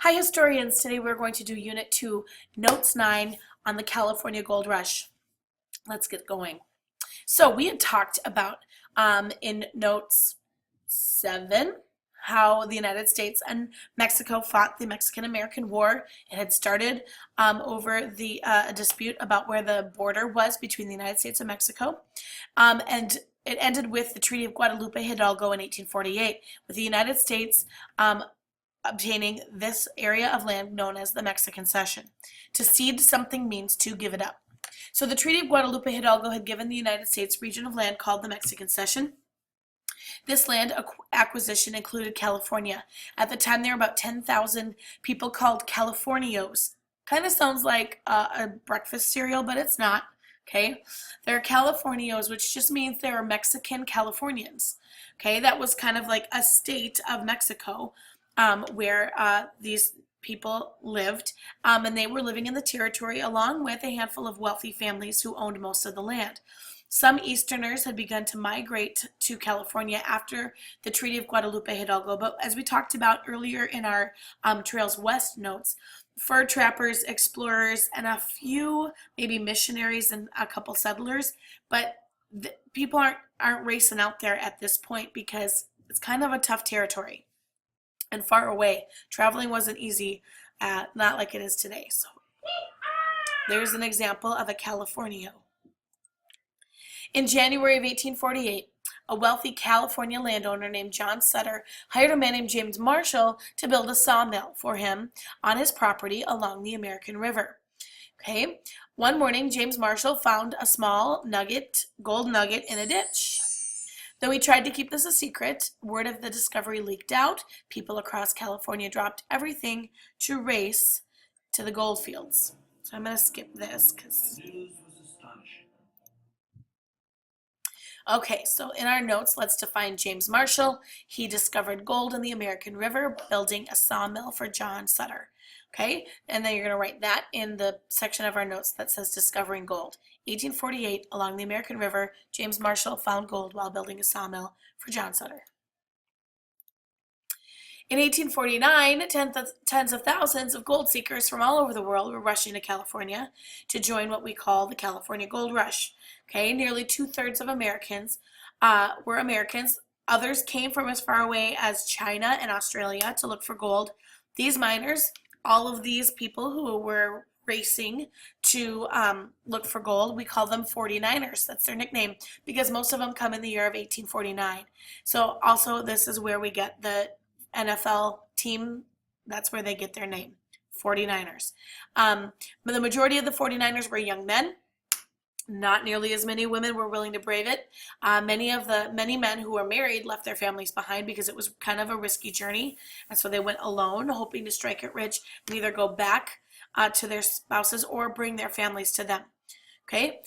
Hi historians, today we're going to do Unit 2, Notes 9 on the California Gold Rush. Let's get going. So we had talked about in Notes 7 how the United States and Mexico fought the Mexican-American War. It had started over the dispute about where the border was between the United States and Mexico. And it ended with the Treaty of Guadalupe Hidalgo in 1848, with the United States obtaining this area of land known as the Mexican Cession. To cede something means to give it up. So the Treaty of Guadalupe Hidalgo had given the United States region of land called the Mexican Cession. This land acquisition included California. At the time, there were about 10,000 people called Californios. Kind of sounds like a breakfast cereal, but it's not. Okay, they're Californios, which just means they're Mexican Californians. Okay, that was kind of like a state of Mexico where these people lived, and they were living in the territory along with a handful of wealthy families who owned most of the land. Some Easterners had begun to migrate to California after the Treaty of Guadalupe Hidalgo, but as we talked about earlier in our Trails West notes, fur trappers, explorers, and a few maybe missionaries and a couple settlers, but people aren't racing out there at this point because it's kind of a tough territory and far away. Traveling wasn't easy, not like it is today. So there's an example of a Californio. In January of 1848, a wealthy California landowner named John Sutter hired a man named James Marshall to build a sawmill for him on his property along the American River. Okay, one morning James Marshall found a small gold nugget in a ditch. Though he tried to keep this a secret, word of the discovery leaked out. People across California dropped everything to race to the gold fields. So I'm going to skip this because... Okay, so in our notes, let's define James Marshall. He discovered gold in the American River, building a sawmill for John Sutter. Okay, and then you're going to write that in the section of our notes that says discovering gold. 1848, along the American River, James Marshall found gold while building a sawmill for John Sutter. In 1849, tens of thousands of gold seekers from all over the world were rushing to California to join what we call the California Gold Rush. Okay, nearly 2/3 of Americans were Americans. Others came from as far away as China and Australia to look for gold. These miners, all of these people who were racing to look for gold, we call them 49ers. That's their nickname because most of them come in the year of 1849. So also this is where we get the NFL team. That's where they get their name, 49ers. But the majority of the 49ers were young men. Not nearly as many women were willing to brave it. Many men who were married left their families behind because it was kind of a risky journey, and so they went alone, hoping to strike it rich and either go back to their spouses or bring their families to them. Okay.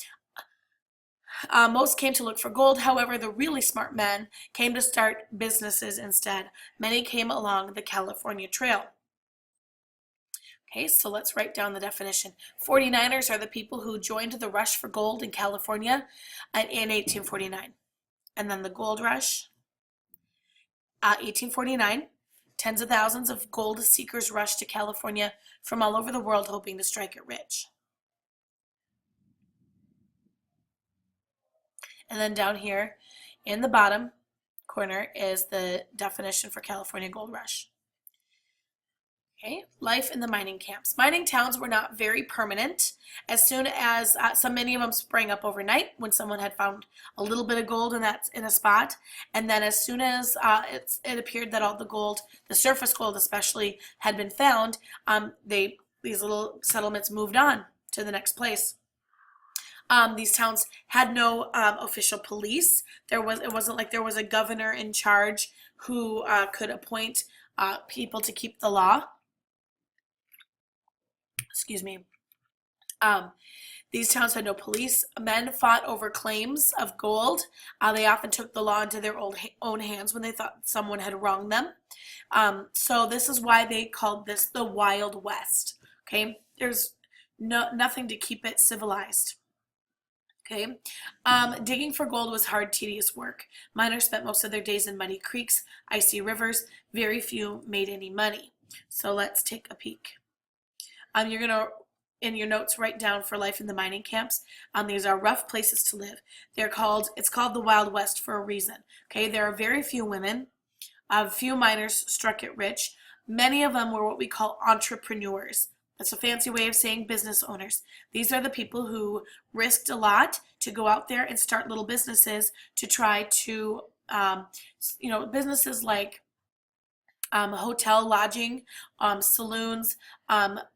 Most came to look for gold. However, the really smart men came to start businesses instead. Many came along the California Trail. Okay, so let's write down the definition. 49ers are the people who joined the rush for gold in California in 1849. And then the gold rush, 1849, tens of thousands of gold seekers rushed to California from all over the world hoping to strike it rich. And then down here in the bottom corner is the definition for California Gold Rush. Okay, life in the mining camps. Mining towns were not very permanent. As soon as many of them sprang up overnight when someone had found a little bit of gold in a spot, and then as soon as it appeared that all the gold, the surface gold especially, had been found, these little settlements moved on to the next place. These towns had no official police. It wasn't like there was a governor in charge who could appoint people to keep the law. Excuse me. These towns had no police. Men fought over claims of gold. They often took the law into their own hands when they thought someone had wronged them. So this is why they called this the Wild West. Okay, there's nothing to keep it civilized. Okay, digging for gold was hard, tedious work. Miners spent most of their days in muddy creeks, icy rivers. Very few made any money. So let's take a peek. You're going to, in your notes, write down for life in the mining camps. These are rough places to live. It's called the Wild West for a reason. Okay, there are very few women. Few miners struck it rich. Many of them were what we call entrepreneurs. That's a fancy way of saying business owners. These are the people who risked a lot to go out there and start little businesses to try to, businesses like hotel, lodging, saloons,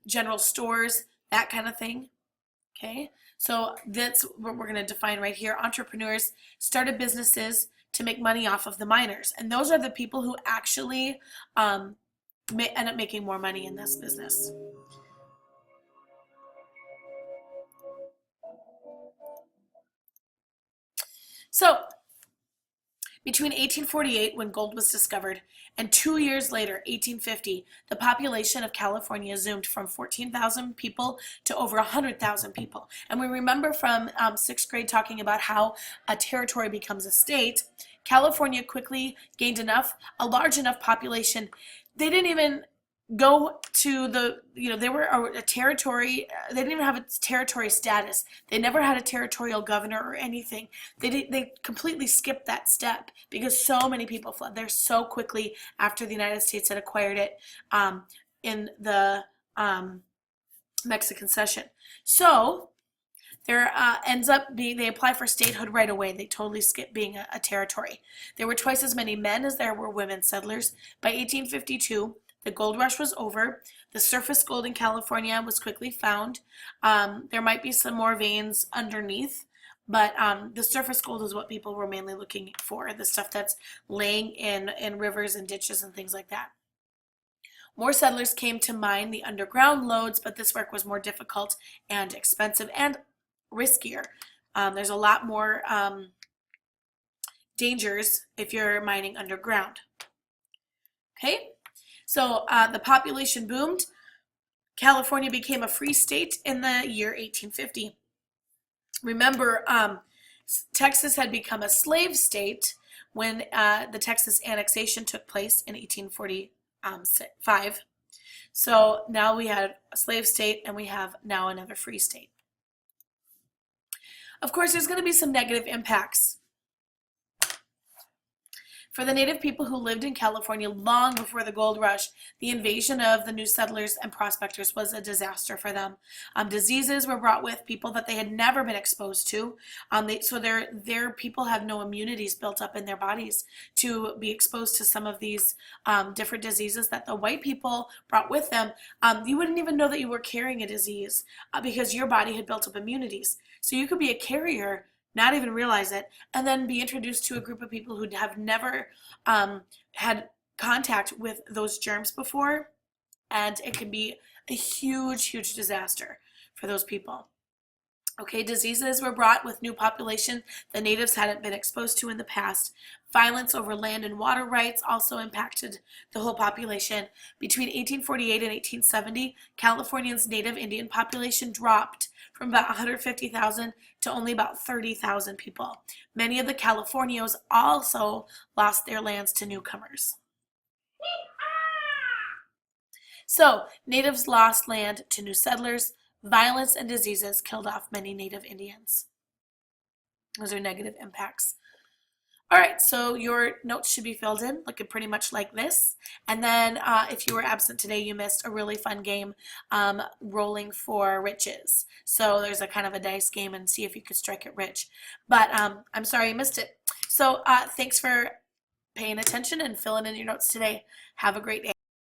general stores, that kind of thing. Okay, so that's what we're going to define right here. Entrepreneurs started businesses to make money off of the miners, and those are the people who actually end up making more money in this business. So between 1848, when gold was discovered, and 2 years later, 1850, the population of California zoomed from 14,000 people to over 100,000 people. And we remember from 6th grade talking about how a territory becomes a state. California quickly gained a large enough population. They didn't even go to they were a territory. They didn't even have a territory status. They never had a territorial governor or anything. They completely skipped that step because so many people fled there so quickly after the United States had acquired it in the Mexican cession. So there ends up being, they apply for statehood right away. They totally skip being a territory. There were twice as many men as there were women settlers. By 1852, the gold rush was over. The surface gold in California was quickly found. There might be some more veins underneath, but the surface gold is what people were mainly looking for, the stuff that's laying in rivers and ditches and things like that. More settlers came to mine the underground lodes, but this work was more difficult and expensive and riskier. There's a lot more dangers if you're mining underground. Okay? So the population boomed. California became a free state in the year 1850. Remember, Texas had become a slave state when the Texas annexation took place in 1845. So now we had a slave state and we have now another free state. Of course, there's going to be some negative impacts. For the native people who lived in California long before the gold rush, the invasion of the new settlers and prospectors was a disaster for them. Diseases were brought with people that they had never been exposed to. So their people have no immunities built up in their bodies to be exposed to some of these different diseases that the white people brought with them. You wouldn't even know that you were carrying a disease because your body had built up immunities. So you could be a carrier, not even realize it, and then be introduced to a group of people who have never had contact with those germs before, and it can be a huge, huge disaster for those people. Okay, diseases were brought with new population the natives hadn't been exposed to in the past. Violence over land and water rights also impacted the whole population. Between 1848 and 1870, California's native Indian population dropped from about 150,000 to only about 30,000 people. Many of the Californios also lost their lands to newcomers. So, natives lost land to new settlers. Violence and diseases killed off many native Indians. Those are negative impacts. All right, so your notes should be filled in, looking pretty much like this. And then if you were absent today, you missed a really fun game, Rolling for Riches. So there's a kind of a dice game and see if you could strike it rich. But I'm sorry you missed it. So thanks for paying attention and filling in your notes today. Have a great day.